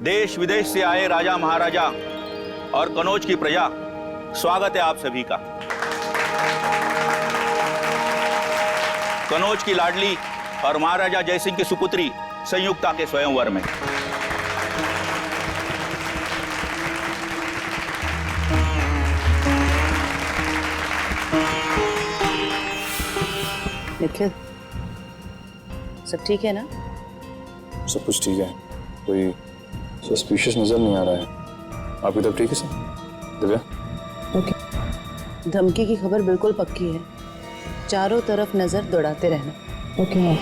देश विदेश से आए राजा महाराजा और कनौज की प्रजा, स्वागत है आप सभी का। कनौज की लाडली और महाराजा जयसिंह की सुपुत्री संयुक्ता के स्वयंवर में। निखिल, सब ठीक है ना? सब कुछ ठीक है, कोई सस्पिशियस नजर नहीं आ रहा है। आपकी तरफ ठीक है सर? दिव्या? ओके। धमकी की खबर बिल्कुल पक्की है, चारों तरफ नजर दौड़ाते रहना। ओके।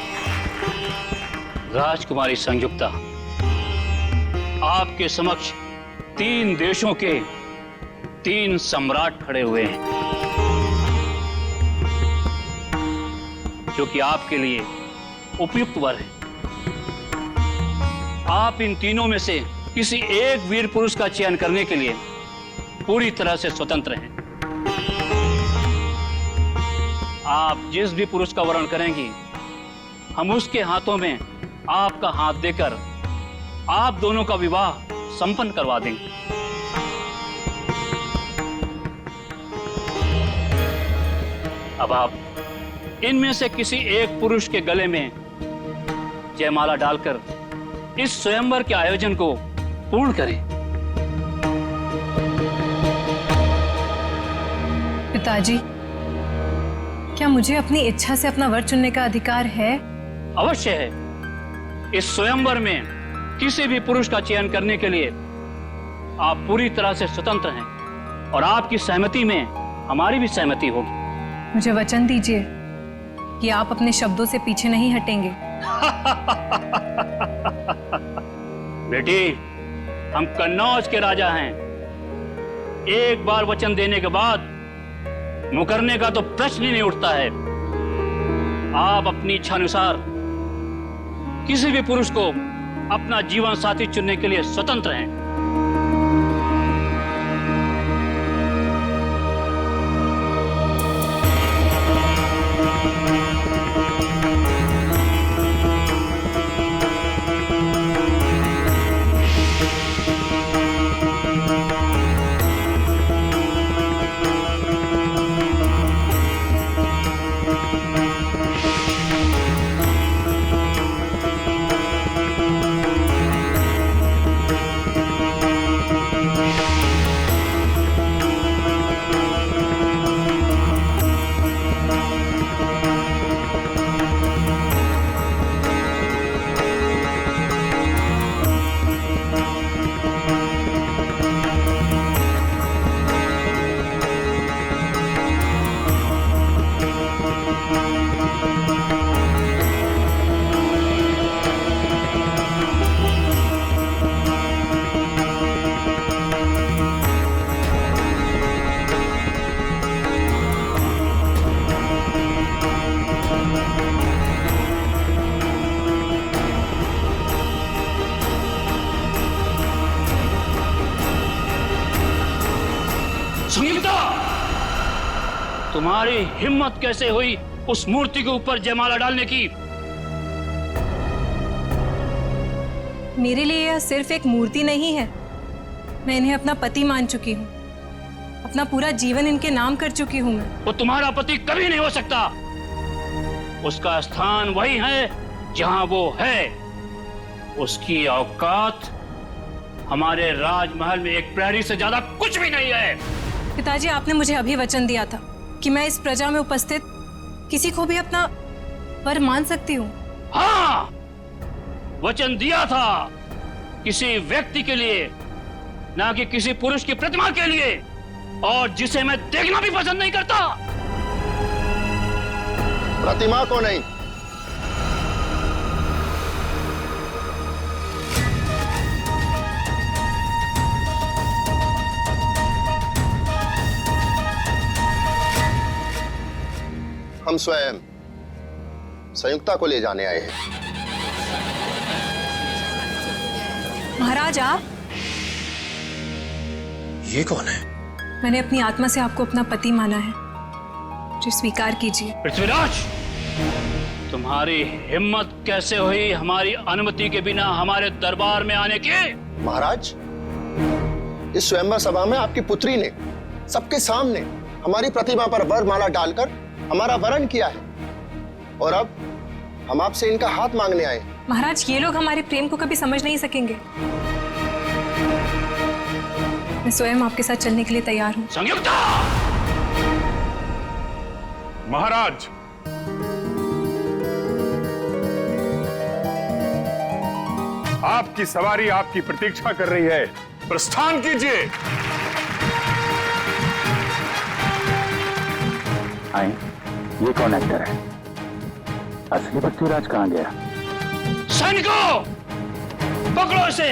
राजकुमारी संयुक्ता, आपके समक्ष 3 देशों के 3 सम्राट खड़े हुए हैं, जो कि आपके लिए उपयुक्त वर है। आप इन तीनों में से किसी एक वीर पुरुष का चयन करने के लिए पूरी तरह से स्वतंत्र हैं। आप जिस भी पुरुष का वर्ण करेंगी, हम उसके हाथों में आपका हाथ देकर आप दोनों का विवाह संपन्न करवा देंगे। अब आप इनमें से किसी एक पुरुष के गले में जयमाला डालकर इस स्वयंवर के आयोजन को पूर्ण करें। पिताजी, क्या मुझे अपनी इच्छा से अपना वर चुनने का अधिकार है? अवश्य है। इस स्वयंवर में किसी भी पुरुष का चयन करने के लिए आप पूरी तरह से स्वतंत्र हैं और आपकी सहमति में हमारी भी सहमति होगी। मुझे वचन दीजिए कि आप अपने शब्दों से पीछे नहीं हटेंगे। बेटी, हम कन्नौज के राजा हैं। एक बार वचन देने के बाद मुकरने का तो प्रश्न ही नहीं उठता है। आप अपनी इच्छा अनुसार किसी भी पुरुष को अपना जीवन साथी चुनने के लिए स्वतंत्र हैं। संयुक्ता, तुम्हारी हिम्मत कैसे हुई उस मूर्ति के ऊपर जयमाला डालने की? मेरे लिए यह सिर्फ एक मूर्ति नहीं है। मैं इन्हें अपना पति मान चुकी हूँ। अपना पूरा जीवन इनके नाम कर चुकी हूँ मैं। वो तुम्हारा पति कभी नहीं हो सकता। उसका स्थान वही है जहां वो है। उसकी औकात हमारे राजमहल में एक प्रहरी से ज्यादा कुछ भी नहीं है। पिताजी, आपने मुझे अभी वचन दिया था कि मैं इस प्रजा में उपस्थित किसी को भी अपना वर मान सकती हूँ। हाँ, वचन दिया था, किसी व्यक्ति के लिए, ना कि किसी पुरुष की प्रतिमा के लिए, और जिसे मैं देखना भी पसंद नहीं करता। प्रतिमा को नहीं, हम स्वयं संयुक्ता को ले जाने आए हैं। महाराज, आप? ये कौन है? मैंने अपनी आत्मा से आपको अपना पति माना है, जो स्वीकार कीजिए। पृथ्वीराज, तुम्हारी हिम्मत कैसे हुई हमारी अनुमति के बिना हमारे दरबार में आने की? महाराज, इस स्वयंवर सभा में आपकी पुत्री ने सबके सामने हमारी प्रतिमा पर वरमाला डालकर हमारा वरण किया है, और अब हम आपसे इनका हाथ मांगने आए। महाराज, ये लोग हमारे प्रेम को कभी समझ नहीं सकेंगे। मैं स्वयं आपके साथ चलने के लिए तैयार हूँ। संयुक्ता! महाराज, आपकी सवारी आपकी प्रतीक्षा कर रही है, प्रस्थान कीजिए। आए, ये कौन एक्टर है? असली पृथ्वीराज कहाँ गया? सैनिकों, पकड़ो इसे।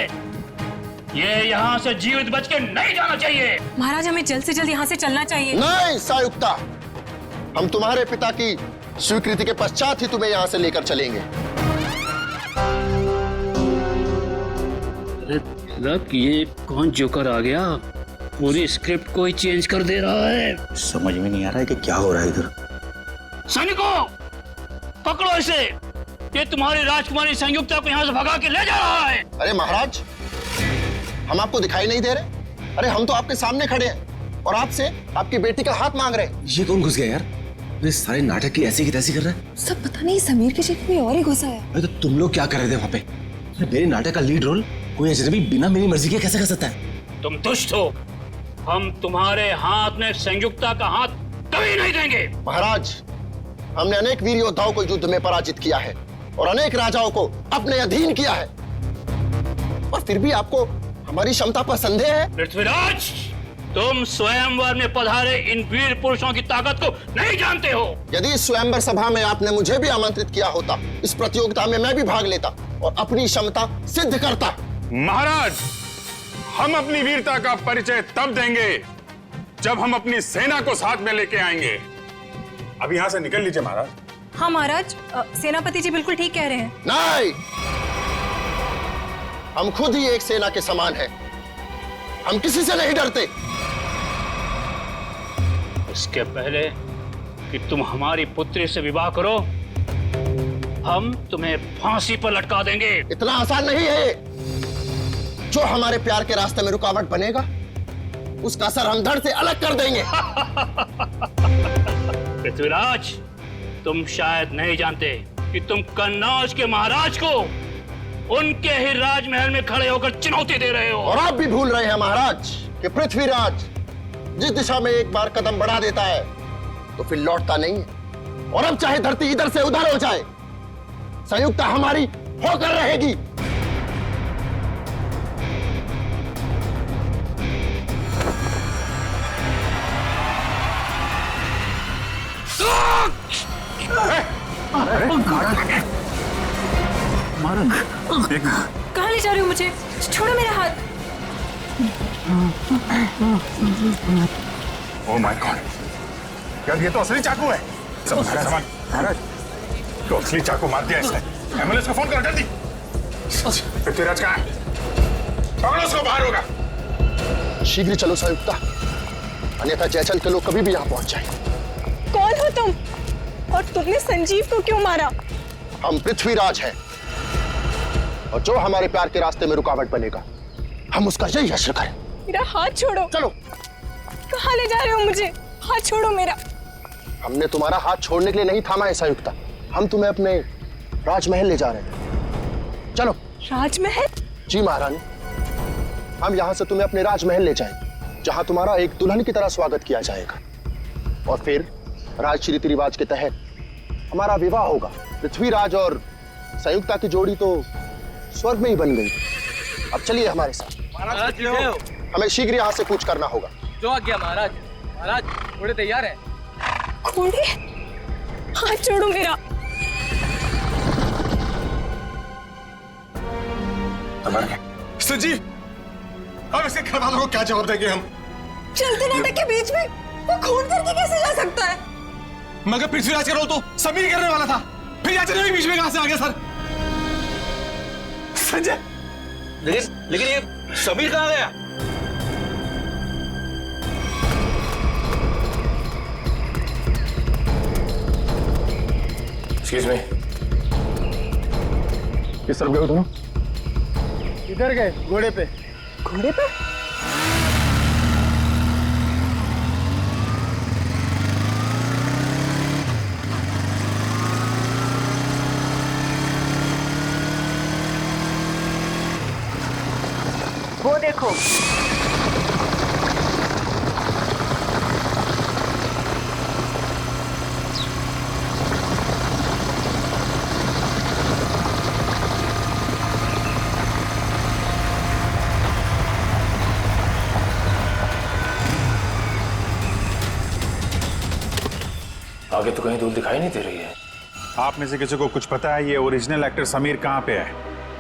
ये यहाँ से जीवित बच के नहीं जाना चाहिए। महाराज, हमें जल्द से जल्द यहाँ से चलना चाहिए। नहीं संयुक्ता, हम तुम्हारे पिता की स्वीकृति के पश्चात ही तुम्हें यहाँ से लेकर चलेंगे। मतलब ये कौन जोकर आ गया? पूरी स्क्रिप्ट को ही चेंज कर दे रहा है। समझ में नहीं आ रहा है कि क्या हो रहा है इधर। सैनिकों, पकड़ो इसे। ये तुम्हारी राजकुमारी संयुक्ता को यहाँ से भगा के ले जा रहा है। अरे महाराज, हम आपको दिखाई नहीं दे रहे? अरे हम तो आपके सामने खड़े हैं और आपसे आपकी बेटी का हाथ मांग रहे हैं। ये कौन घुस गया यार? ये सारे नाटक की ऐसी की तैसी कर रहा है। सब पता नहीं, समीर की जगह कोई और ही घुसा है। अरे तो तुम लोग क्या कर रहे थे वहाँ पे? अरे मेरे नाटक का लीड रोल कोई अजनबी बिना मेरी मर्जी के कैसे कर सकता है? तुम दुष्ट हो। हम तुम्हारे हाथ में संयुक्ता का हाथ कभी नहीं देंगे। महाराज, हमने अनेक वीर योद्धाओं को युद्ध में पराजित किया है और अनेक राजाओं को अपने अधीन किया है, और फिर भी आपको हमारी क्षमता पर संदेह है? पृथ्वीराज, तुम स्वयंवर में पधारे इन वीर पुरुषों की ताकत को नहीं जानते हो। यदि इस स्वयंवर सभा में आपने मुझे भी आमंत्रित किया होता, इस प्रतियोगिता में मैं भी भाग लेता और अपनी क्षमता सिद्ध करता। महाराज, हम अपनी वीरता का परिचय तब देंगे जब हम अपनी सेना को साथ में लेके आएंगे। अब यहां से निकल लीजिए महाराज। हाँ महाराज, सेनापति जी बिल्कुल ठीक कह रहे हैं। नहीं, हम खुद ही एक सेना के समान हैं। हम किसी से नहीं डरते। इसके पहले कि तुम हमारी पुत्री से विवाह करो, हम तुम्हें फांसी पर लटका देंगे। इतना आसान नहीं है। जो हमारे प्यार के रास्ते में रुकावट बनेगा, उसका सर हम धड़ से अलग कर देंगे। पृथ्वीराज, तुम शायद नहीं जानते कि तुम कन्नौज के महाराज को उनके ही राजमहल में खड़े होकर चुनौती दे रहे हो। और आप भी भूल रहे हैं महाराज कि पृथ्वीराज जिस दिशा में एक बार कदम बढ़ा देता है तो फिर लौटता नहीं है। और अब चाहे धरती इधर से उधर हो जाए, संयुक्ता हमारी होकर रहेगी। कहाँ ले जा रहे हो मुझे? छोड़ो मेरा हाथ। ओह माय गॉड, यार ये तो असली चाकू है। सब सामान महाराज, तो असली चाकू मार दिया इसने। एम्बुलेंस को फोन करो जल्दी। पृथ्वीराज कहाँ है? पकड़ो उसको, बाहर होगा। शीघ्र चलो संयुक्ता, अन्यथा जयचंद के लोग कभी भी यहाँ पहुंच जाएंगे। कौन हो तुम? और तुमने संजीव को क्यों मारा? हम पृथ्वीराज हैं, और जो हमारे प्यार के रास्ते में रुकावट बनेगा, हम उसका यही हश्र करें। मेरा हाथ छोड़ो। चलो। कहाँ ले जा रहे हो मुझे? हाथ छोड़ो मेरा। हमने तुम्हारा हाथ छोड़ने के लिए नहीं थामा है संयुक्ता, हम तुम्हें अपने राजमहल ले जा रहे हैं। चलो। राजमहल? जी महारानी, हम यहाँ से तुम्हें अपने राजमहल ले जाएंगे, जहाँ तुम्हारा एक दुल्हन की तरह स्वागत किया जाएगा, और फिर राज रीति रिवाज के तहत हमारा विवाह होगा। पृथ्वीराज और संयुक्ता की जोड़ी तो स्वर्ग में ही बन गई। अब चलिए हमारे साथ। हमें शीघ्र यहाँ से कूच करना होगा। जो आ गया महाराज। महाराज, घोड़े तैयार है। घोड़े? हाथ छोड़ो मेरा। संजीव, अब इसके घर वालों को क्या जवाब देंगे हम? चलते नाटक के बीच में वो खून करके कैसे जा सकता है? मगर पृथ्वीराज का रोल तो समीर करने वाला था, फिर याचन भी बीच में कहां से आ गया सर? संजय, लेकिन ये समीर कहाँ गया? एक्सक्यूज मी, किस तरफ गए हो तुम? इधर गए, घोड़े पे। घोड़े पर? वो देखो, आगे तो कहीं धूल दिखाई नहीं दे रही है। आप में से किसी को कुछ पता है ये ओरिजिनल एक्टर समीर कहाँ पे है?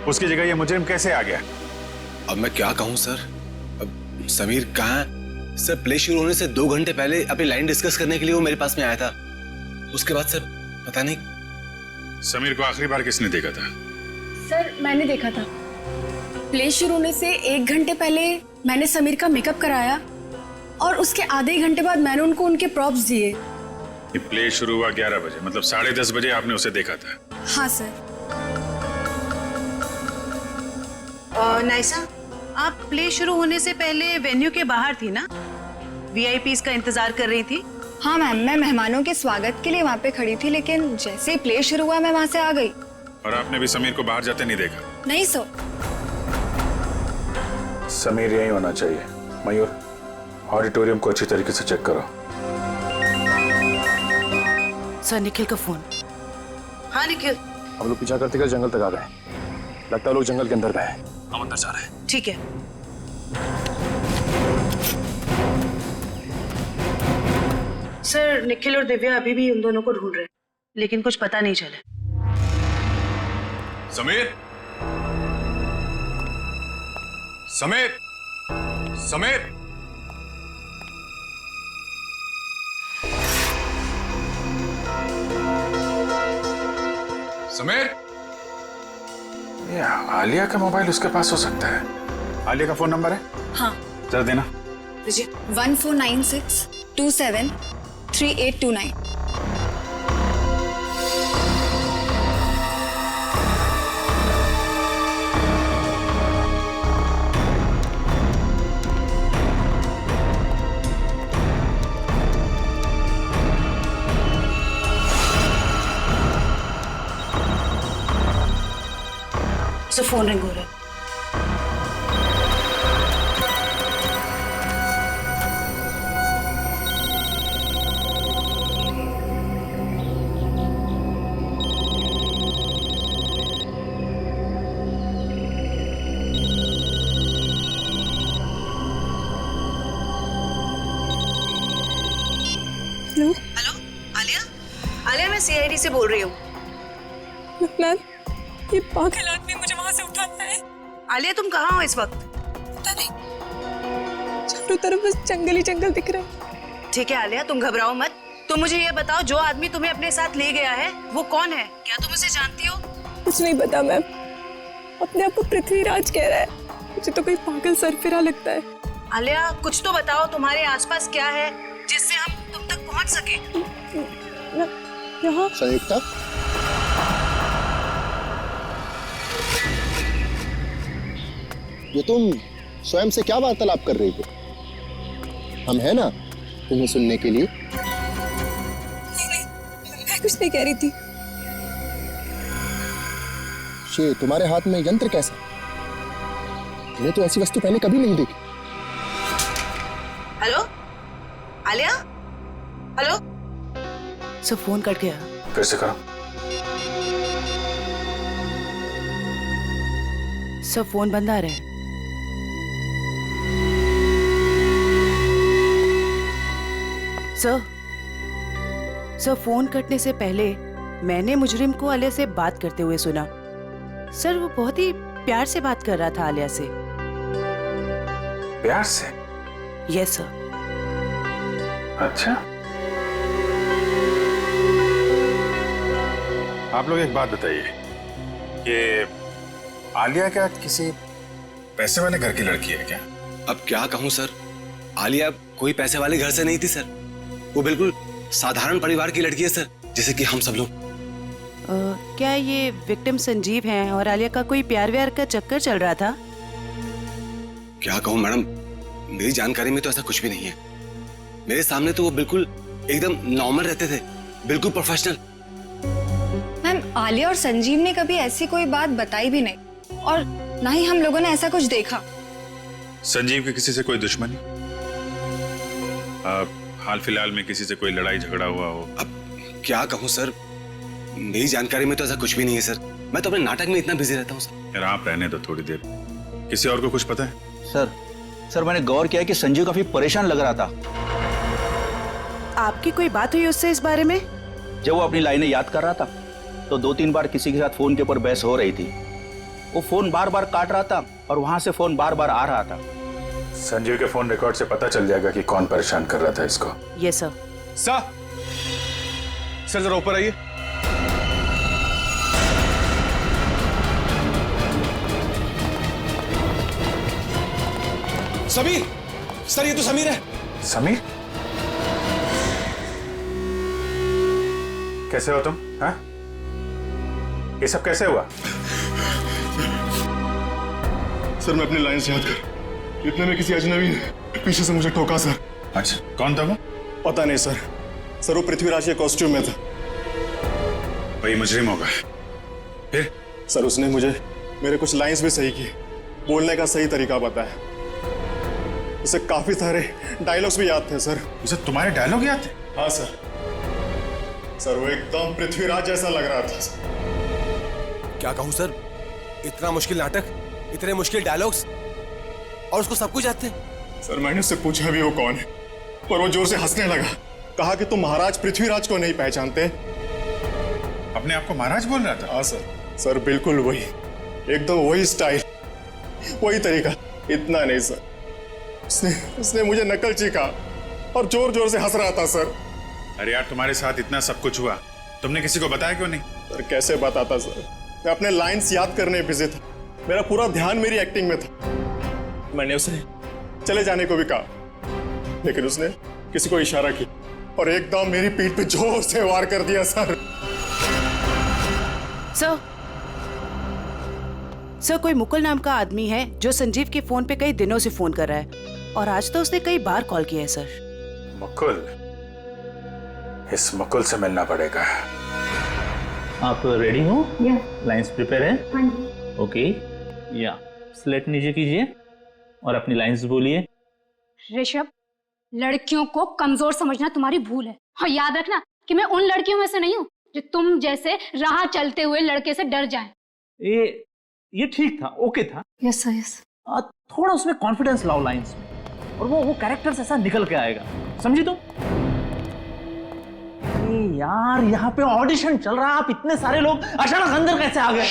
उसकी जगह ये मुजरिम कैसे आ गया? अब मैं क्या कहूँ सर? अब समीर कहाँ है? सर प्ले शुरू होने से 2 घंटे पहले अपनी लाइन डिस्कस करने के लिए वो मेरे पास में आया था। उसके बाद सर पता नहीं। समीर को आखिरी बार किसने देखा था? सर मैंने देखा था। प्ले शुरू होने से 1 घंटे पहले मैंने समीर का मेकअप कराया और उसके आधे घंटे बाद मैंने उनको उनके प्रॉप्स दिए। ये प्ले शुरू हुआ 11 बजे, मतलब 10:30 बजे आपने उसे देखा था? हाँ सर। नाइसा, आप प्ले शुरू होने से पहले वेन्यू के बाहर थी ना? वीआईपीज का इंतजार कर रही थी? हाँ मैम, मैं मेहमानों के स्वागत के लिए वहाँ पे खड़ी थी, लेकिन जैसे ही प्ले शुरू हुआ मैं वहाँ से आ गई। और आपने भी समीर को बाहर जाते नहीं देखा? नहीं सर। समीर यही होना चाहिए। मयूर, ऑडिटोरियम को अच्छी तरीके से चेक करो। सर, निखिल का फोन। हाँ निखिल। हम लोग पीछा करते करते जंगल तक आ गए। लगता है लोग जंगल के अंदर गए हैं। हम अंदर जा रहे हैं। ठीक है। सर, निखिल और दिव्या अभी भी उन दोनों को ढूंढ रहे हैं, लेकिन कुछ पता नहीं चला। समीर, समीर, समीर, समीर। ये आलिया का मोबाइल उसके पास हो सकता है। आलिया का फोन नंबर है? हाँ। जरा देना। 1496273829। सर, फोन रिंग हो रहा है। हेलो। हेलो, आलिया? आलिया, मैं सीआईडी से बोल रही हूँ। मैम, ये पागल आदमी मुझे वहाँ से उठाता है। आलिया, तुम कहाँ हो इस वक्त? पता नहीं, चारों तरफ बस जंगल ही जंगल दिख रहा है। ठीक है आलिया, तुम घबराओ मत। तुम मुझे ये बताओ, जो आदमी तुम्हें अपने साथ ले गया है वो कौन है? क्या तुम उसे जानती हो? कुछ नहीं पता मैम। अपने आप को पृथ्वीराज कह रहा है। मुझे तो कोई पागल सरफिरा लगता है। आलिया, कुछ तो बताओ, तुम्हारे आसपास क्या है जिससे हम तुम तक पहुंच सके? यहाँ संयुक्ता, ये तुम स्वयं से क्या वार्तालाप कर रही हो? हम है ना तुम्हें सुनने के लिए। मैं कुछ नहीं कह रही थी। ये तुम्हारे हाथ में यंत्र कैसा? मैंने तो ऐसी वस्तु पहले कभी नहीं देखी। Hello Alia? Hello? Sir, phone cut गया। फिर से करो। सर, फोन बंद आ रहा है। सर, फोन कटने से पहले मैंने मुजरिम को आलिया से बात करते हुए सुना। सर, वो बहुत ही प्यार से बात कर रहा था आलिया से। प्यार से? Yes sir. अच्छा, आप लोग एक बात बताइए कि आलिया क्या किसी पैसे वाले घर की लड़की है क्या? अब क्या कहूँ सर, आलिया कोई पैसे वाले घर से नहीं थी सर। वो बिल्कुल साधारण परिवार की लड़की है सर, जैसे कि हम सब लोग। क्या ये विक्टिम संजीव हैं और आलिया का कोई प्यार व्यार का चक्कर चल रहा था? क्या कहूँ मैडम, मेरी जानकारी में तो ऐसा कुछ भी नहीं है। मेरे सामने तो वो बिल्कुल एकदम नॉर्मल रहते थे, बिल्कुल प्रोफेशनल। मैम, आलिया और संजीव ने कभी ऐसी कोई बात बताई भी नहीं और ना ही हम लोगों ने ऐसा कुछ देखा। संजीव की किसी से कोई दुश्मनी? हाल फिलहाल में किसी से कोई लड़ाई झगड़ा हुआ हो? अब क्या कहूँ सर, मेरी जानकारी में तो ऐसा कुछ भी नहीं है सर। मैं तो अपने नाटक में इतना बिजी रहता हूँ सर। यार आप रहने दो थोड़ी देर। किसी और को कुछ पता है? सर मैंने गौर किया कि संजीव काफी परेशान लग रहा था। आपकी कोई बात हुई उससे इस बारे में? जब वो अपनी लाइनें याद कर रहा था तो 2-3 बार किसी के साथ फोन के ऊपर बहस हो रही थी। वो फोन बार बार काट रहा था और वहां से फोन बार बार आ रहा था। संजीव के फोन रिकॉर्ड से पता चल जाएगा कि कौन परेशान कर रहा था इसको। ये सर। सर जरा ऊपर आइए। समीर, सर ये तो समीर है। समीर? कैसे हो तुम? हाँ? ये सब कैसे हुआ? सर मैं अपनी लाइन से याद कर, इतने में किसी अजनबी ने पीछे से मुझे ठोका सर। अच्छा, कौन था वो? पता नहीं सर। सर वो पृथ्वीराज के कॉस्ट्यूम में था। वही मुजरिम होगा। फिर? सर उसने मुझे मेरे कुछ लाइंस भी सही किए, बोलने का सही तरीका बताया। उसे काफी सारे डायलॉग्स भी याद थे सर। उसे तुम्हारे डायलॉग याद थे? हाँ सर। सर वो एकदम पृथ्वीराज जैसा लग रहा था। क्या कहूँ सर, इतना मुश्किल नाटक, इतने मुश्किल डायलॉग्स और उसको सब कुछ याद थे। सर मैंने उससे पूछा भी वो कौन है, पर वो जोर से हंसने लगा। कहा कि तुम महाराज पृथ्वीराज को नहीं पहचानते। अपने आप को महाराज बोल रहा था? हाँ सर। सर बिल्कुल वही, एकदम वही स्टाइल, वही तरीका। इतना नहीं सर, उसने मुझे नकल चीखा और जोर जोर से हंस रहा था सर। अरे यार तुम्हारे साथ इतना सब कुछ हुआ, तुमने किसी को बताया क्यों नहीं? सर कैसे बताता सर, मैं अपने लाइंस याद करने बिजी था। मेरा पूरा ध्यान मेरी एक्टिंग में था। मैंने उसे चले जाने को भी कहा, लेकिन उसने किसी को इशारा किया और एकदम मेरी पीठ पे जोर से वार कर दिया सर। सर कोई मुकुल नाम का आदमी है जो संजीव के फोन पे कई दिनों से फोन कर रहा है और आज तो उसने कई बार कॉल किया है सर। मुकुल? इस मुकुल से मिलना पड़ेगा। आप रेडी हो? लाइंस प्रिपेयर है? ओके, या स्लेट नीचे कीजिए और अपनी लाइंस बोलिए। ऋषभ, लड़कियों को कमजोर समझना तुम्हारी भूल है और याद रखना कि मैं उन लड़कियों में से नहीं हूँ जो तुम जैसे राह चलते हुए लड़के से डर जाएं। ये ठीक था, ओके था। Yes sir, yes. थोड़ा उसमें कॉन्फिडेंस लाओ लाइंस में और वो कैरेक्टर ऐसा निकल के आएगा, समझी तुम? यार यहाँ पे ऑडिशन चल रहा है, आप इतने सारे लोग अचानक अंदर कैसे आ गए?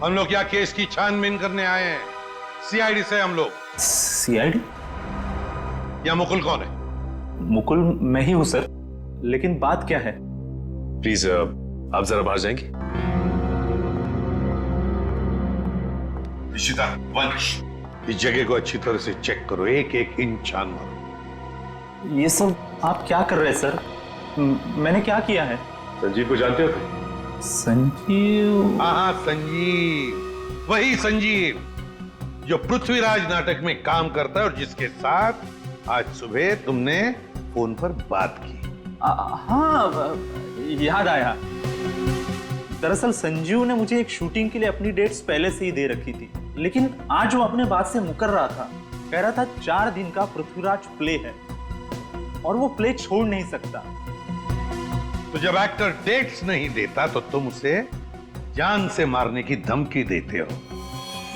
हम लोग क्या केस की छानबीन करने आए हैं? सीआईडी से हम लोग। सीआईडी? या मुकुल कौन है? मुकुल मैं ही हूं सर, लेकिन बात क्या है? प्लीज आप जरा बाहर जाएंगे। इशिता, वंश, इस जगह को अच्छी तरह से चेक करो, एक एक इंच छान मारो। ये सब आप क्या कर रहे हैं सर? मैंने क्या किया है? संजीव को जानते हो तुम? संजीव? हाँ संजीव, वही संजीव जो पृथ्वीराज नाटक में काम करता है और जिसके साथ आज सुबह तुमने फोन पर बात की। हाँ याद आया। दरअसल संजीव ने मुझे एक शूटिंग के लिए अपनी डेट्स पहले से ही दे रखी थी, लेकिन आज वो अपने बात से मुकर रहा था। कह रहा था 4 दिन का पृथ्वीराज प्ले है और वो प्ले छोड़ नहीं सकता। तो जब एक्टर डेट्स नहीं देता तो तुम उसे जान से मारने की धमकी देते हो?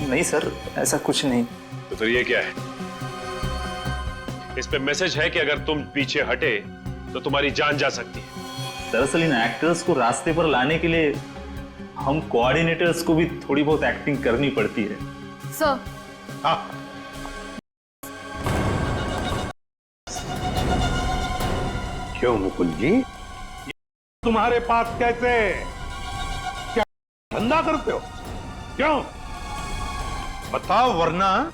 नहीं सर, ऐसा कुछ नहीं। तो फिर ये क्या है? इस पे मैसेज है कि अगर तुम पीछे हटे तो तुम्हारी जान जा सकती है। दरअसल इन एक्टर्स को रास्ते पर लाने के लिए हम कोऑर्डिनेटर्स को भी थोड़ी बहुत एक्टिंग करनी पड़ती है। सर। हाँ। क्यों मुकुल जी, तुम्हारे पास कैसे? क्या धंधा करते हो? क्यों बताओ, वरना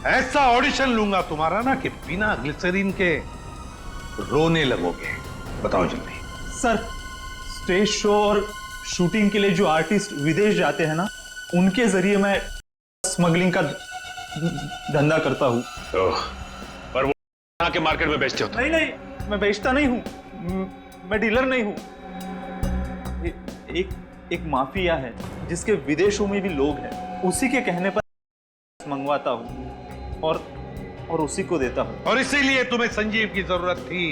ऐसा ऑडिशन लूंगा तुम्हारा ना कि बिना ग्लिसरीन के रोने लगोगे। बताओ जल्दी। सर, स्टेज शो और शूटिंग के लिए जो आर्टिस्ट विदेश जाते हैं ना, उनके जरिए मैं स्मगलिंग का धंधा करता हूँ। पर वो यहाँ के मार्केट में बेचते हो? नहीं नहीं, मैं बेचता नहीं हूँ, मैं डीलर नहीं हूँ। एक माफिया है जिसके विदेशों में भी लोग हैं, उसी के कहने पर मंगवाता हूँ और उसी को देता हूँ। और इसीलिए तुम्हें संजीव की जरूरत थी,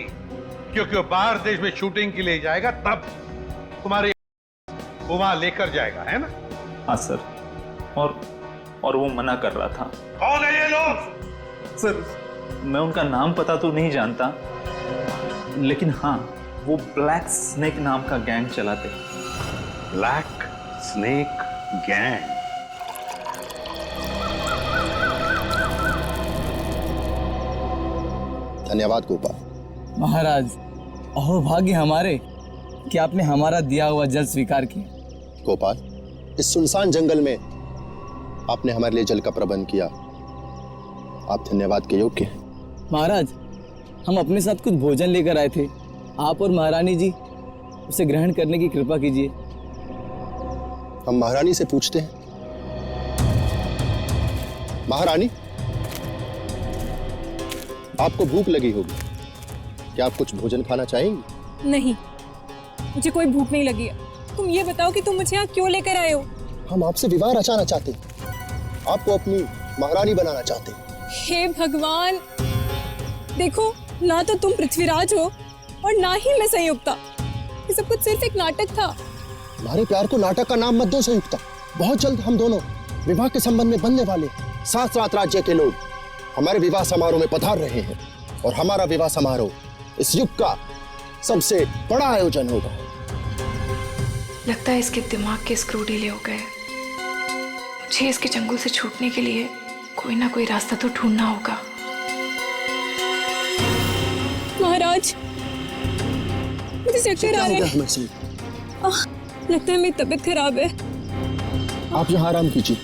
क्योंकि वो बाहर देश में शूटिंग के लिए जाएगा, तब तुम्हारे वो वहां लेकर जाएगा, है ना? हाँ सर, और वो मना कर रहा था। कौन है ये लोग? सर, मैं उनका नाम पता तो नहीं जानता, लेकिन हाँ, वो ब्लैक स्नेक नाम का गैंग चलाते। Black snake gang? धन्यवाद गोपाल। महाराज, अहो भाग्य हमारे कि आपने हमारा दिया हुआ जल स्वीकार किया। गोपाल, इस सुनसान जंगल में आपने हमारे लिए जल का प्रबंध किया, आप धन्यवाद के योग्य हैं। महाराज, हम अपने साथ कुछ भोजन लेकर आए थे, आप और महारानी जी उसे ग्रहण करने की कृपा कीजिए। हम महारानी से पूछते हैं। महारानी, आपको भूख लगी होगी, क्या आप कुछ भोजन खाना चाहेंगी? नहीं, मुझे कोई भूख नहीं लगी है। तुम ये बताओ कि तुम मुझे यहाँ क्यों लेकर आए हो? हम आपसे विवाह रचाना चाहते हैं, आपको अपनी महारानी बनाना चाहते हैं। हे भगवान, देखो, ना तो तुम पृथ्वीराज हो और ना ही मैं संयुक्ता। ये सब कुछ सिर्फ एक नाटक था। हमारे प्यार को नाटक का नाम मत दो संयुक्ता। बहुत जल्द हम दोनों विवाह के संबंध में बनने वाले 7 राज्य के लोग हमारे विवाह समारोह में पधार रहे हैं, और हमारा विवाह समारोह इस युग का सबसे बड़ा आयोजन होगा। लगता है इसके दिमाग के स्क्रू ढीले हो गए। मुझे इसके चंगुल से छूटने के लिए कोई ना कोई रास्ता तो ढूंढना होगा। महाराज, मुझे चक्कर आ रहे हैं। लगता है मेरी तबीयत खराब है। आप यहाँ आराम कीजिए,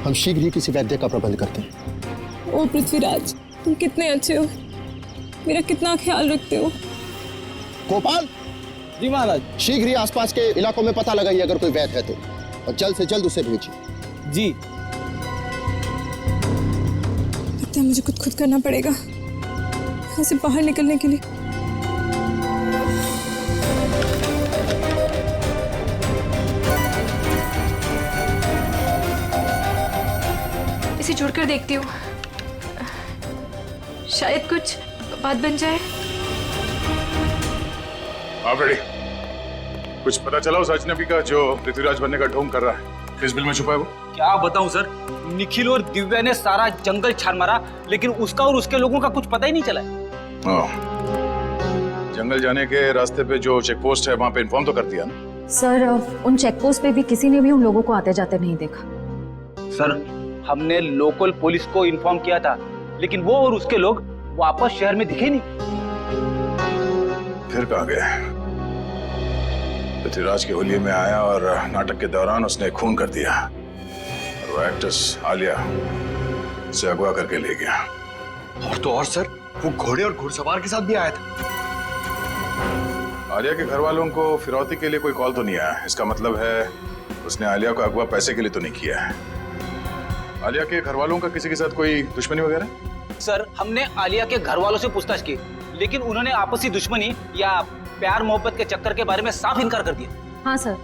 हम शीघ्र ही किसी वैद्य का प्रबंध करते हैं। ओ पृथ्वीराज, तुम कितने अच्छे हो, मेरा कितना ख्याल रखते हो। गोपाल जी महाराज। शीघ्र ही आसपास के इलाकों में पता लगाइए अगर कोई वैद्य है तो, और जल्द से जल्द उसे भेजिए। जी। लगता है मुझे खुद करना पड़ेगा यहाँ से बाहर निकलने के लिए। इसे जोड़कर देखती हूँ, शायद कुछ बात बन जाए। आप रेडी? कुछ पता चला उस अजनबी का जो पृथ्वीराज बनने का ढोंग कर रहा है? किस बिल में छुपा है वो? क्या बताऊं सर, निखिल और दिव्या ने सारा जंगल छान मारा, लेकिन उसका और उसके लोगों का कुछ पता ही नहीं चला। जंगल जाने के रास्ते पे जो चेक पोस्ट है वहां पे इन्फॉर्म तो कर दिया ना? सर, उन चेक पोस्ट पे भी किसी ने भी उन लोगों को आते जाते नहीं देखा। सर, हमने लोकल पुलिस को इन्फॉर्म किया था, लेकिन वो और उसके लोग वापस शहर में दिखे नहीं। फिर कहाँ गए? पृथ्वीराज के होलिये में आया और नाटक के दौरान उसने खून कर दिया, और वो एक्ट्रेस आलिया से अगवा करके ले गया। और तो और सर, वो घोड़े और घुड़सवार के साथ भी आया था। आलिया के घर वालों को फिरौती के लिए कोई कॉल तो नहीं आया। इसका मतलब है उसने आलिया को अगवा पैसे के लिए तो नहीं किया है। आलिया के घर वालों का किसी के साथ कोई दुश्मनी वगैरह? सर, हमने आलिया के घर वालों से पूछताछ की, लेकिन उन्होंने आपसी दुश्मनी या प्यार मोहब्बत के चक्कर के बारे में साफ इनकार कर दिया। हाँ सर,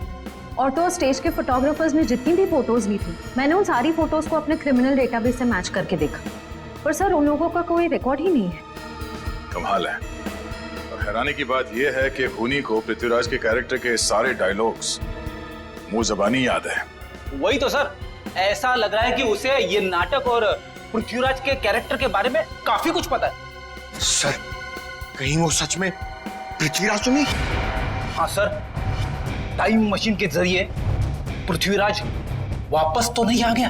और तो स्टेज के फोटोग्राफर्स ने जितनी भी फोटोज ली थी, मैंने उन सारी फोटोज को अपने क्रिमिनल डेटाबेस से मैच करके देखा, पर सर उन लोगों का कोई रिकॉर्ड ही नहीं है। कमाल है। और हैरानी की बात यह है कि खूनी को पृथ्वीराज के कैरेक्टर के सारे डायलॉग्स मुंह ज़बानी याद है। वही तो सर, ऐसा लग रहा है कि उसे ये नाटक और पृथ्वीराज के कैरेक्टर के बारे में काफी कुछ पता है। सर, कहीं वो सच में पृथ्वीराज तो नहीं? हाँ सर, टाइम मशीन के जरिए पृथ्वीराज वापस तो नहीं आ गया?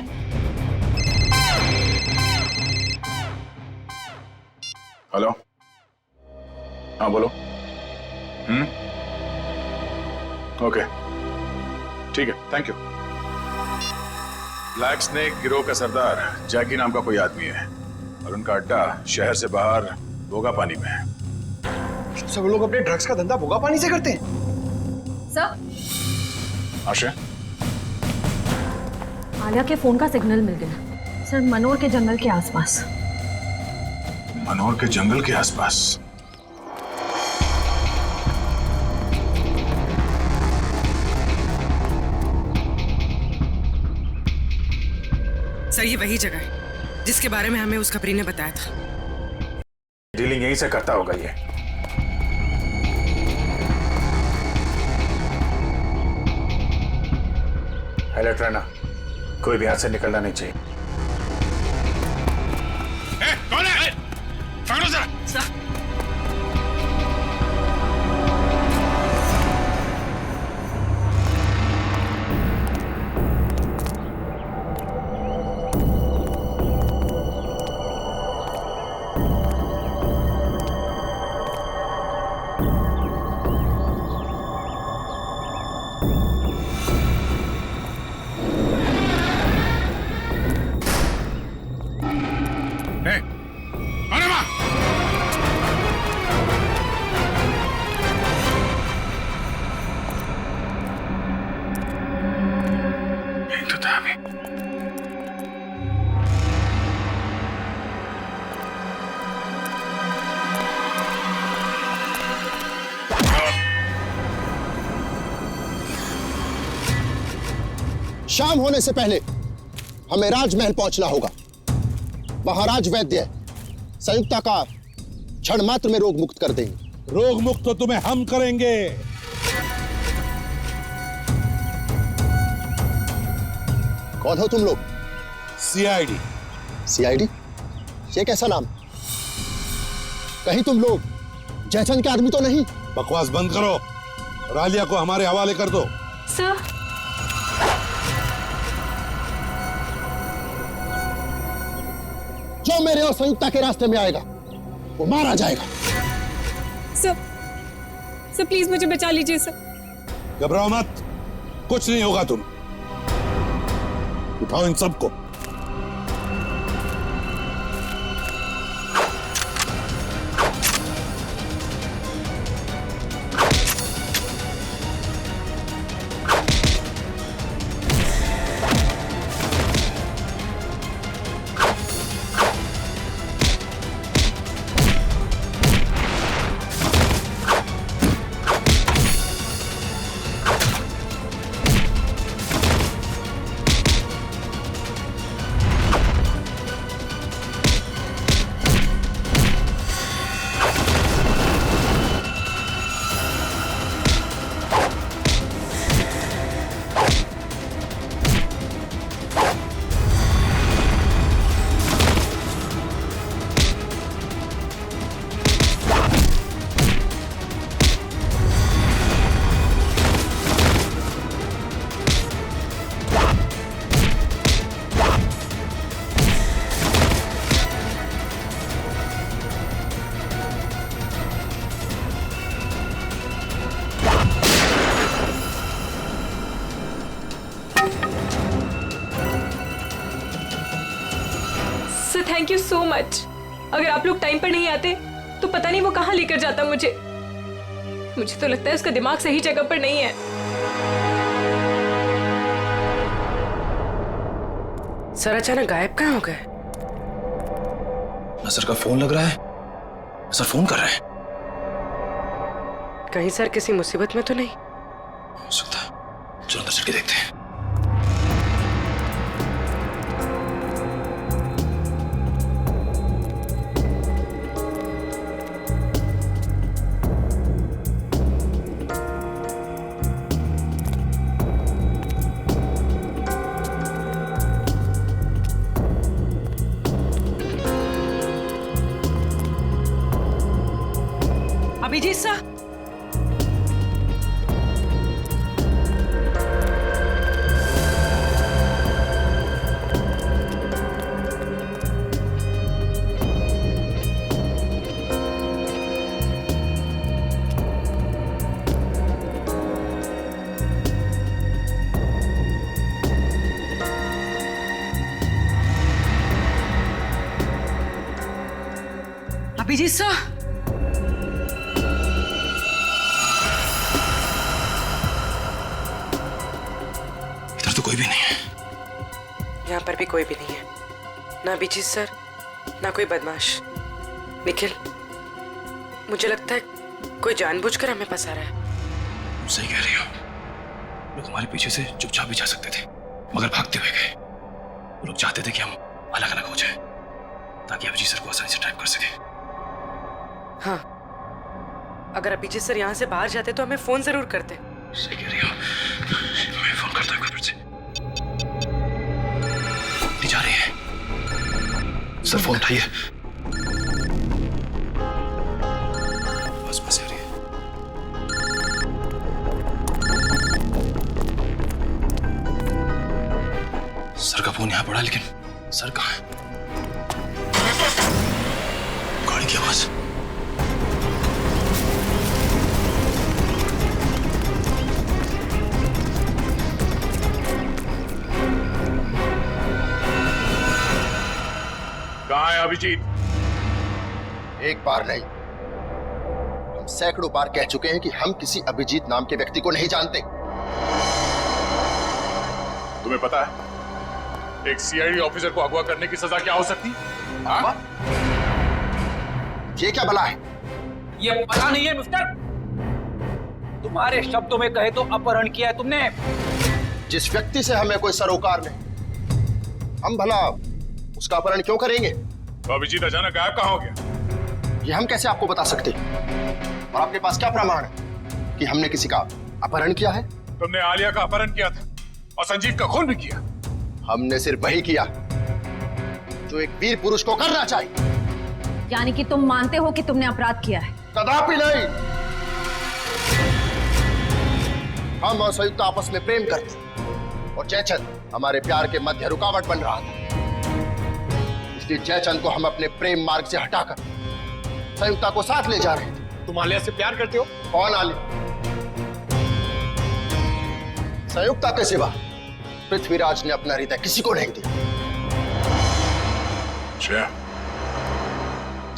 हेलो, हाँ बोलो। ओके, ठीक है, थैंक यू। ब्लैक स्नेक गिरोह का सरदार जैकी नाम का कोई आदमी है, और उनका अड्डा शहर से बाहर भोगा पानी में है। सब लोग अपने ड्रग्स का धंधा भोगा पानी से करते हैं। सर, आशा, आलिया के फोन का सिग्नल मिल गया सर, मनोर के जंगल के आसपास। मनोर के जंगल के आसपास? सर ये वही जगह है जिसके बारे में हमें उस खबरी ने बताया था। डीलिंग यहीं से करता होगा ये। अलर्ट रहना, कोई भी हाथ से निकलना नहीं चाहिए। कौन है? पकड़ो जरा। शाम होने से पहले हमें राजमहल पहुंचना होगा। वहां राज वैद्य संयुक्ता का क्षण मात्र में रोग मुक्त कर देंगे। रोग मुक्त तो तुम्हें हम करेंगे। कौन हो तुम लोग? सीआईडी। सीआईडी? ये कैसा नाम? कहीं तुम लोग जयचंद के आदमी तो नहीं? बकवास बंद करो और आलिया को हमारे हवाले कर दो। सर जो मेरे और संयुक्ता के रास्ते में आएगा वो मारा जाएगा। सर प्लीज मुझे बचा लीजिए सर। घबराओ मत, कुछ नहीं होगा। तुम उठाओ इन सबको। Thank you so much. अगर आप लोग टाइम पर नहीं आते तो पता नहीं वो कहां लेकर जाता मुझे। मुझे तो लगता है उसका दिमाग सही जगह पर नहीं है। सर अचानक गायब कहाँ हो गए? नसर का फोन लग रहा है। नसर फोन कर रहे हैं। कहीं सर किसी मुसीबत में तो नहीं? हो सकता है, चलो अंदर चल के देखते हैं। अभिजीत सा, अभिजीत सा, इधर तो कोई भी नहीं है। यहाँ पर भी कोई भी नहीं है, ना अभिजीत सर, ना कोई बदमाश। निखिल, मुझे लगता है कोई जानबूझकर हमें फंसा रहा है। सही कह रही हो। लोग हमारे पीछे से चुपचाप भी जा सकते थे, मगर भागते हुए गए। वो लोग चाहते थे कि हम अलग अलग हो जाएं, ताकि अभिजीत सर को आसानी से ट्रैप कर सके। हाँ, अगर अभिजीत सर यहाँ से बाहर जाते तो हमें फोन जरूर करते। सही कह रही हो। मैं फोन करता हूँ फिर से। नहीं जा रही है। सर फोन उठाइए। बस बस आ रही है। सर का फोन यहाँ पड़ा, लेकिन सर कहाँ है? गाड़ी की आवाज। कहाँ है अभिजीत? एक बार नहीं, हम सैकड़ों बार कह चुके हैं कि हम किसी अभिजीत नाम के व्यक्ति को नहीं जानते। तुम्हें पता है एक सीआईडी ऑफिसर को अगवा करने की सजा क्या हो सकती? हाँ? ये क्या भला है? ये पता नहीं है मिस्टर। तुम्हारे शब्दों में कहे तो अपहरण किया है तुमने। जिस व्यक्ति से हमें कोई सरोकार नहीं, हम भला उसका अपहरण क्यों करेंगे? तो अभिजीत अचानक गायब कहाँ हो गया? ये हम कैसे आपको बता सकते हैं? और आपके पास क्या प्रमाण है कि हमने किसी का अपहरण किया है? तुमने आलिया का अपहरण किया था और संजीव का खून भी किया। हमने सिर्फ वही किया जो एक वीर पुरुष को करना चाहिए। यानी कि तुम मानते हो कि तुमने अपराध किया है? कदापि नहीं। हम और संयुक्त आपस में प्रेम करते और जयचंद हमारे प्यार के मध्य रुकावट बन रहा था, इसलिए जयचंद को हम अपने प्रेम मार्ग से हटाकर संयुक्ता को साथ ले जा रहे थे। तुम आलिया से प्यार करते हो? कौन आलिया? संयुक्ता के सिवा पृथ्वीराज ने अपना हृदय किसी को नहीं दिया। श्रेया,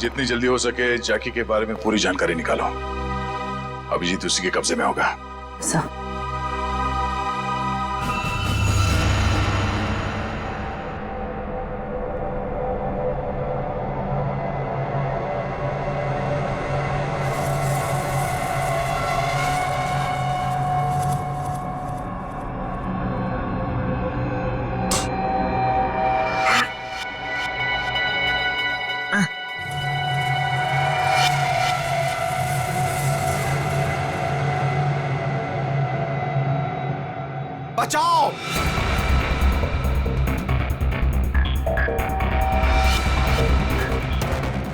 जितनी जल्दी हो सके जैकी के बारे में पूरी जानकारी निकालो। अभिजीत उसी के कब्जे में होगा। सर, बचाओ!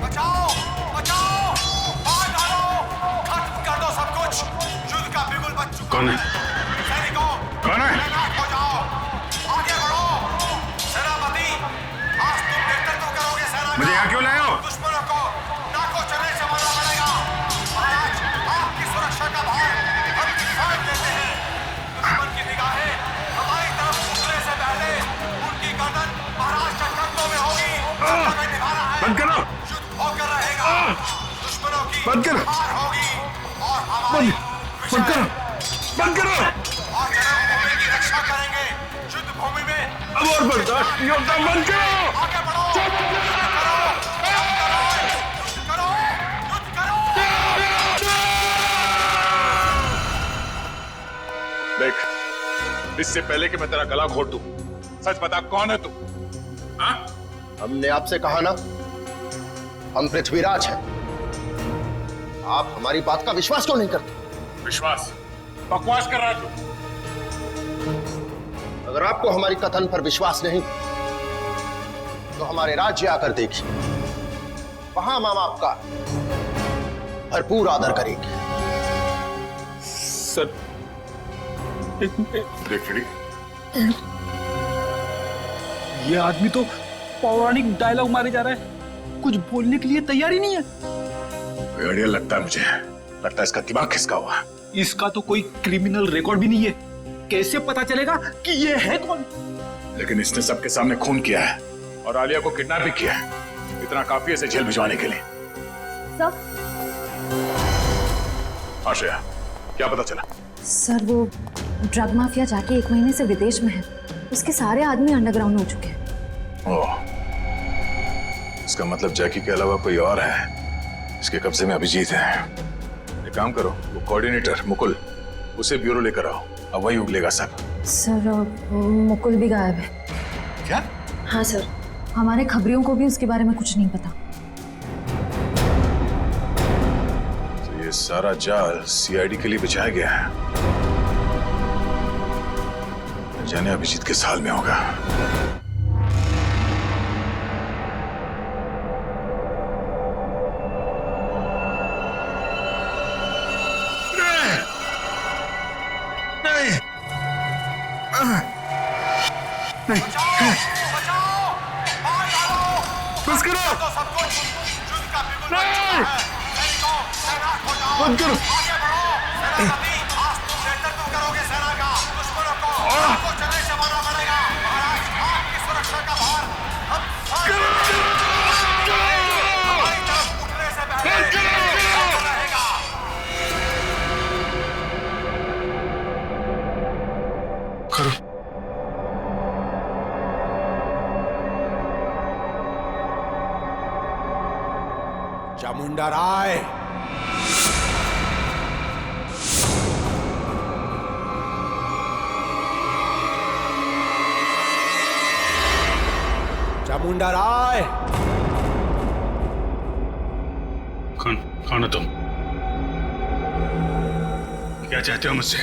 बचाओ! बचाओ! मार डालो! खत्म कर दो सब कुछ! युद्ध का बिगुल बज चुका है। कौन है? सैनिकों! कौन है? तैनात हो जाओ! आगे बढ़ो! सेनापति! आज तुम नेतृत्व करोगे सेना का। मुझे यहाँ क्यों लाए हो? दुश्मनों को नाकों चने से मारना पड़ेगा। महाराज, आपकी सुरक्षा का भार हम किसान देते हैं। दुश्मन की निगाहें हमारी तरफ उठने से पहले उनकी गर्दन महाराज के कंधों में होगी। हमें निभाना है। बंद करो। युद्ध होकर रहेगा। दुश्मनों की बंद करो। हार होगी और हमारी बंद करो। बंद करो। और जन्मभूमि की रक्षा करेंगे। युद्ध भूमि में अब और बर्दाश्त नहीं होता। बंद करो। आगे बढ़ो। देख, इससे पहले कि मैं तेरा गला घोट दूं, सच बता कौन है तू? हाँ? हमने आपसे कहा ना, हम पृथ्वीराज हैं। आप हमारी बात का विश्वास क्यों नहीं करते? विश्वास? बकवास कर रहा है तू। अगर आपको हमारी कथन पर विश्वास नहीं तो हमारे राज्य आकर देखिए, वहां हम आपका भरपूर आदर करेंगे। सर, देख फ्रेडी, ये आदमी तो पौराणिक डायलॉग मारे जा रहा है, कुछ बोलने के लिए तैयार ही नहीं है। बढ़िया लगता है मुझे, लगता है इसका दिमाग खिसका हुआ है। इसका तो कोई क्रिमिनल रिकॉर्ड भी नहीं है, कैसे पता चलेगा कि ये है कौन? लेकिन इसने सबके सामने खून किया है और आलिया को किडनैप भी किया है। इतना काफी है इसे जेल भिजवाने के लिए। सर, आश्रया, क्या पता चला? सर वो ड्रग माफिया जाके 1 महीने से विदेश में है उसके सारे आदमी अंडरग्राउंड हो चुके हैं। ओह, इसका मतलब जैकी के अलावा कोई और है। इसके कब्जे में अभिजीत है। एक काम करो, वो कोऑर्डिनेटर मुकुल, उसे ब्यूरो लेकर आओ। अब वही उगलेगा सब। सर मुकुल भी गायब है। क्या? हाँ सर, हमारे खबरियों को भी उसके बारे में कुछ नहीं पता। तो ये सारा जाल सीआईडी के लिए बिछाया गया है। जाने अभिजीत किस हाल में होगा। बस करो! नहीं! बंद करो! करो। चामुंडा राय, चामुंडा राय। कौन हो तुम? क्या चाहते हो मुझसे?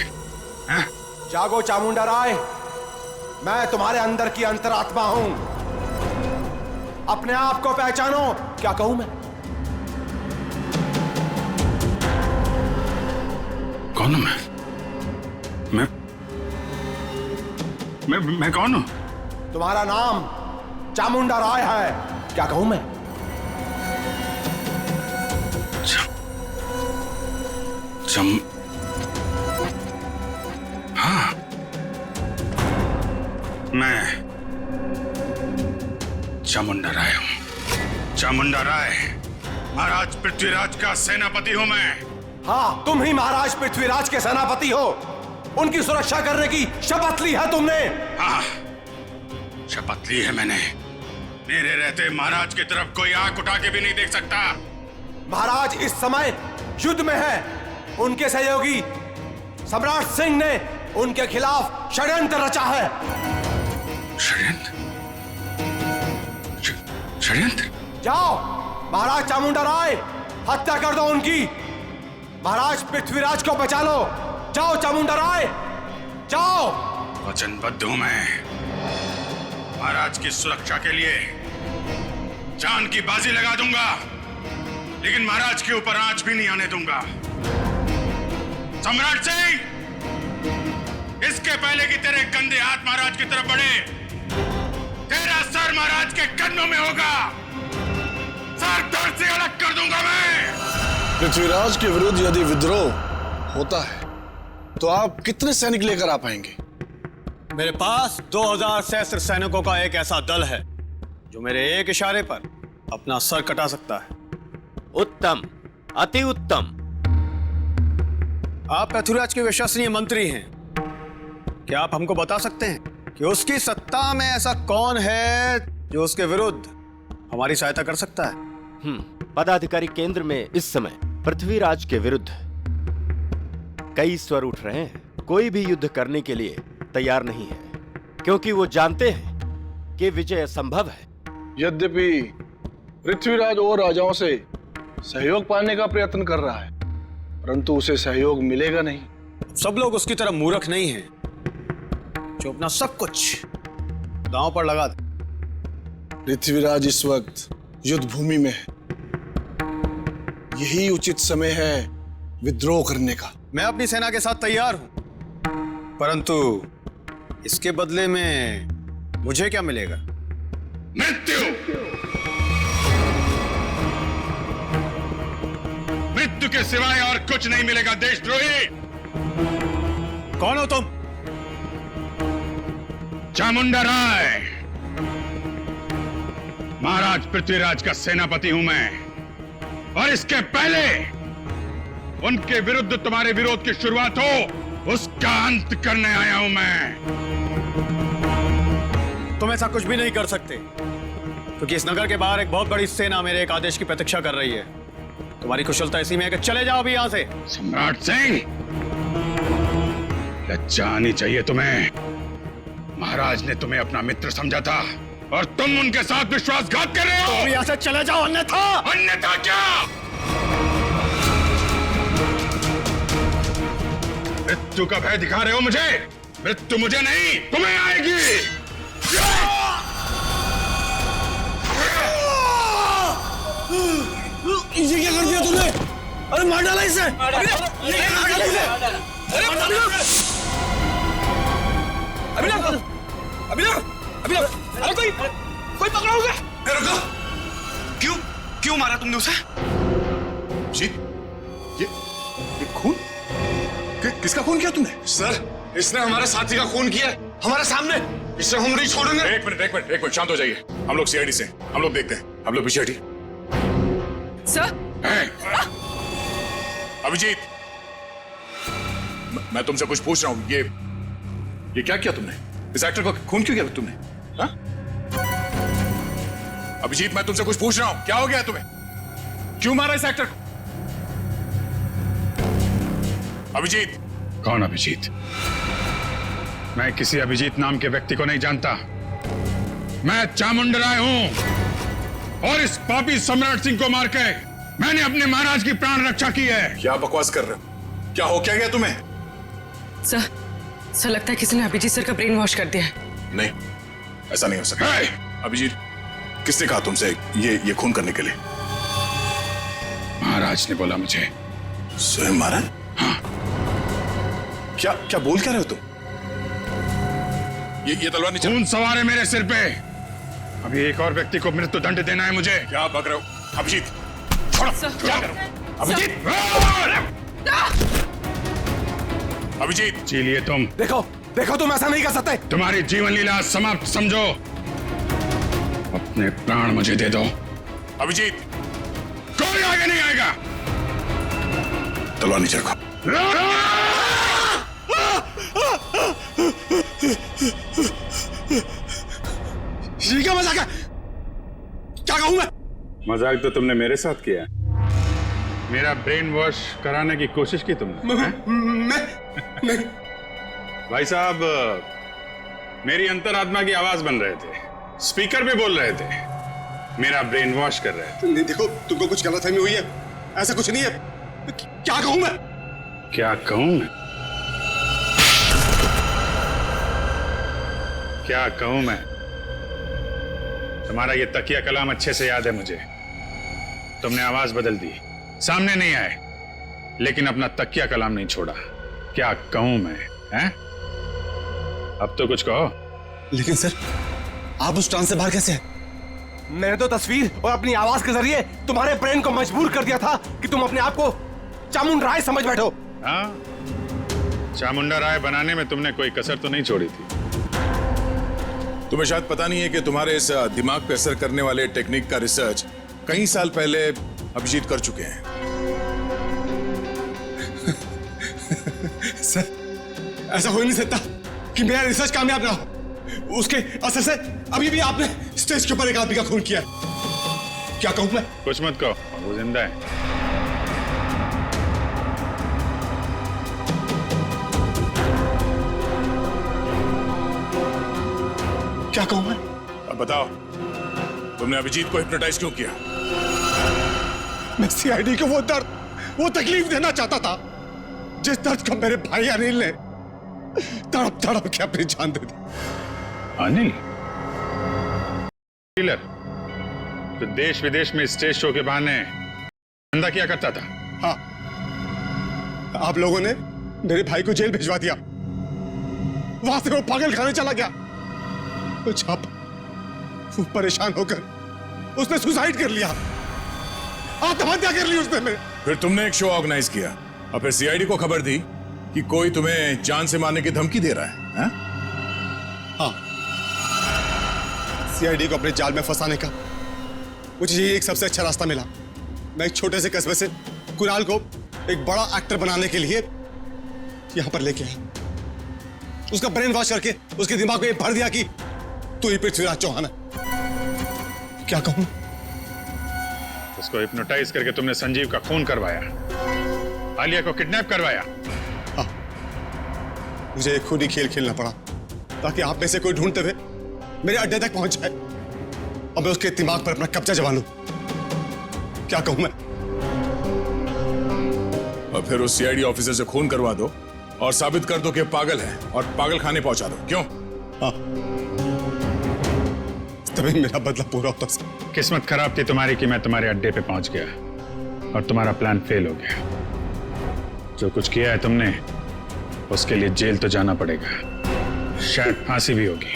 हैं? जागो चामुंडा राय, मैं तुम्हारे अंदर की अंतरात्मा हूं। अपने आप को पहचानो। क्या कहूं मैं? कौन हूं मैं कौन हूं? तुम्हारा नाम चामुंडा राय है। क्या कहूं मैं? हाँ, मैं चामुंडा राय हूं। चामुंडा राय, महाराज पृथ्वीराज का सेनापति हूं मैं। हाँ, तुम ही महाराज पृथ्वीराज के सेनापति हो। उनकी सुरक्षा करने की शपथ ली है तुमने। हाँ, शपथ ली है मैंने। मेरे रहते महाराज की तरफ कोई आंख उठा के भी नहीं देख सकता। महाराज इस समय युद्ध में है। उनके सहयोगी सम्राट सिंह ने उनके खिलाफ षड्यंत्र रचा है। षड्यंत्र? जाओ महाराज चामुंडा राय, हत्या कर दो उनकी। महाराज पृथ्वीराज को बचा लो। जाओ चामुंडा राय, जाओ। वचनबद्ध हूं मैं। महाराज की सुरक्षा के लिए जान की बाजी लगा दूंगा, लेकिन महाराज के ऊपर आंच भी नहीं आने दूंगा। सम्राट सिंह, इसके पहले कि तेरे गंदे हाथ महाराज की तरफ बढ़े, तेरा सर महाराज के कदमों में होगा। सर धड़ से अलग कर दूंगा मैं। पृथ्वीराज के विरुद्ध यदि विद्रोह होता है तो आप कितने सैनिक लेकर आ पाएंगे? मेरे पास 2000 सहस्त्र सैनिकों का एक ऐसा दल है जो मेरे एक इशारे पर अपना सर कटा सकता है। उत्तम, अति उत्तम। आप पृथ्वीराज के विश्वसनीय मंत्री हैं। क्या आप हमको बता सकते हैं कि उसकी सत्ता में ऐसा कौन है जो उसके विरुद्ध हमारी सहायता कर सकता है? पदाधिकारी केंद्र में इस समय पृथ्वीराज के विरुद्ध कई स्वर उठ रहे हैं। कोई भी युद्ध करने के लिए तैयार नहीं है, क्योंकि वो जानते हैं कि विजय असंभव है। यद्यपि पृथ्वीराज और राजाओं से सहयोग पाने का प्रयत्न कर रहा है, परंतु उसे सहयोग मिलेगा नहीं। सब लोग उसकी तरह मूर्ख नहीं हैं जो अपना सब कुछ दांव पर लगा दे। पृथ्वीराज इस वक्त युद्ध भूमि में है। यही उचित समय है विद्रोह करने का। मैं अपनी सेना के साथ तैयार हूं, परंतु इसके बदले में मुझे क्या मिलेगा? मृत्यु। मृत्यु के सिवाय और कुछ नहीं मिलेगा देशद्रोही। कौन हो तुम? चामुंडा राय, महाराज पृथ्वीराज का सेनापति हूं मैं, और इसके पहले उनके विरुद्ध तुम्हारे विरोध की शुरुआत हो, उसका अंत करने आया हूं मैं। तुम ऐसा कुछ भी नहीं कर सकते, क्योंकि इस नगर के बाहर एक बहुत बड़ी सेना मेरे एक आदेश की प्रतीक्षा कर रही है। तुम्हारी कुशलता इसी में है कि चले जाओ अभी यहाँ से। सम्राट सिंह, लज्जा आनी चाहिए तुम्हें। महाराज ने तुम्हें अपना मित्र समझा था और तुम उनके साथ विश्वासघात कर रहे हो। तुम यहाँ से चले जाओ, अन्यथा। अन्यथा क्या? मृत्यु का भय दिखा रहे हो मुझे? मृत्यु मुझे नहीं, तुम्हें आएगी। ये क्या कर दिया तुमने? अरे मार डाला इसे। अरे कोई पकड़ोगे? रुको, क्यों मारा तुमने उसे? जी, ये खून? किसका खून किया तुमने? सर, इसने हमारे साथी का खून किया हमारे सामने। इसे हम नहीं छोड़ेंगे। एक मिनट, शांत हो जाइए। हम लोग सीआईडी से, हम लोग देखते हैं। हम लोग पीछे हटिए। सर, अभिजीत, मैं तुमसे कुछ पूछ रहा हूं। ये क्या किया तुमने? इस एक्टर को खून क्यों किया तुमने? हा? अभिजीत, मैं तुमसे कुछ पूछ रहा हूं। क्या हो गया तुम्हें? क्यों मारा इस एक्टर को? अभिजीत। कौन अभिजीत? मैं किसी अभिजीत नाम के व्यक्ति को नहीं जानता। मैं चामुंड राय हूं और इस पापी सम्राट सिंह को मार के मैंने अपने महाराज की प्राण रक्षा की है। क्या बकवास कर रहे हो? क्या हो क्या गया तुम्हें? सर लगता है किसी ने अभिजीत सर का ब्रेन वॉश कर दिया है। नहीं, ऐसा नहीं हो सकता। अभिजीत, किसने कहा तुमसे ये खून करने के लिए? महाराज ने बोला मुझे। स्वयं महाराज? हाँ। क्या बोल क्या रहे हो तुम? ये तलवार नीचे। खून सवार है मेरे सिर पे। अभी एक और व्यक्ति को मृत्यु दंड देना है मुझे। क्या बक रहे हो? अभिजीत, छोड़ो। क्या करो? अभिजीत, अभिजीत, जी लिए तुम। देखो तुम ऐसा नहीं कर सकते। तुम्हारी जीवन लीला समाप्त समझो। अपने प्राण मुझे दे दो। अभिजीत, कोई आगे नहीं आएगा। तलवार नीचे रखो। ये क्या मजाक है? क्या कहूं मैं? मजाक तो तुमने मेरे साथ किया। मेरा ब्रेन वॉश कराने की कोशिश की तुमने। मैं भाई साहब, मेरी अंतरात्मा की आवाज बन रहे थे, स्पीकर भी बोल रहे थे, मेरा ब्रेन वॉश कर रहे थे। नहीं, देखो तुमको कुछ गलतफहमी हुई है। ऐसा कुछ नहीं है। क्या कहूं मैं? क्या कहूं मैं? क्या कहूं मैं? तुम्हारा ये तकिया कलाम अच्छे से याद है मुझे। तुमने आवाज बदल दी, सामने नहीं आए, लेकिन अपना तकिया कलाम नहीं छोड़ा। क्या कहूं मैं? हैं? अब तो कुछ कहो। लेकिन सर, आप उस ट्रांस से बाहर कैसे हैं? मैंने तो तस्वीर और अपनी आवाज के जरिए तुम्हारे ब्रेन को मजबूर कर दिया था कि तुम अपने आप को चामुंडा राय समझ बैठो। हाँ, चामुंडा राय बनाने में तुमने कोई कसर तो नहीं छोड़ी थी। तुम्हें शायद पता नहीं है कि तुम्हारे इस दिमाग पे असर करने वाले टेक्निक का रिसर्च कई साल पहले अभिजीत कर चुके हैं। सर, ऐसा हो ही नहीं सकता कि मेरा रिसर्च कामयाब ना हो। उसके असर से अभी भी आपने स्टेज के ऊपर एक आदमी का खून किया। क्या कहूं मैं? कुछ मत कहो, वो जिंदा है। क्या कहूं मैं? अब बताओ, तुमने अभिजीत को हिप्नोटाइज क्यों किया? मैं सीआईडी को वो दर्द, वो तकलीफ देना चाहता था जिस दर्द का मेरे भाई अनिल ने तड़प तड़प के अपनी जान दे दी। अनिल डीलर, तो देश विदेश में स्टेज शो के बहाने धंधा किया करता था। हाँ, आप लोगों ने मेरे भाई को जेल भिजवा दिया। वहां से वो पागल खाने चला गया। तो जब वो परेशान होकर उसने सुसाइड कर लिया, आत्महत्या कर ली उसने। फिर तुमने एक शो ऑर्गेनाइज किया और फिर सीआईडी को खबर दी कि कोई तुम्हें जान से मारने की धमकी दे रहा है। हाँ, सीआईडी को अपने जाल में फंसाने का मुझे यही एक सबसे अच्छा रास्ता मिला। मैं एक छोटे से कस्बे से कुणाल को एक बड़ा एक्टर बनाने के लिए यहां पर लेके आया। उसका ब्रेन वॉश करके उसके दिमाग में भर दिया कि तू ही पृथ्वीराज चौहान है। क्या कहूं? उसको हिप्नोटाइज करके तुमने संजीव का खून करवाया, आलिया को किडनैप करवाया। मुझे खुद ही खेल खेलना पड़ा ताकि आप में से कोई ढूंढते हुए मेरे अड्डे तक पहुंच जाए और मैं उसके दिमाग पर अपना कब्जा जमा लूं। क्या कहूं मैं? और फिर उस सीआईडी ऑफिसर से खून करवा दो और साबित कर दो कि पागल है और पागल खाने पहुंचा दो। क्यों? हाँ, तभी मेरा बदला पूरा होता सर। किस्मत खराब थी तुम्हारी कि मैं तुम्हारे अड्डे पे पहुंच गया और तुम्हारा प्लान फेल हो गया। जो कुछ किया है तुमने, उसके लिए जेल तो जाना पड़ेगा, शायद फांसी भी होगी।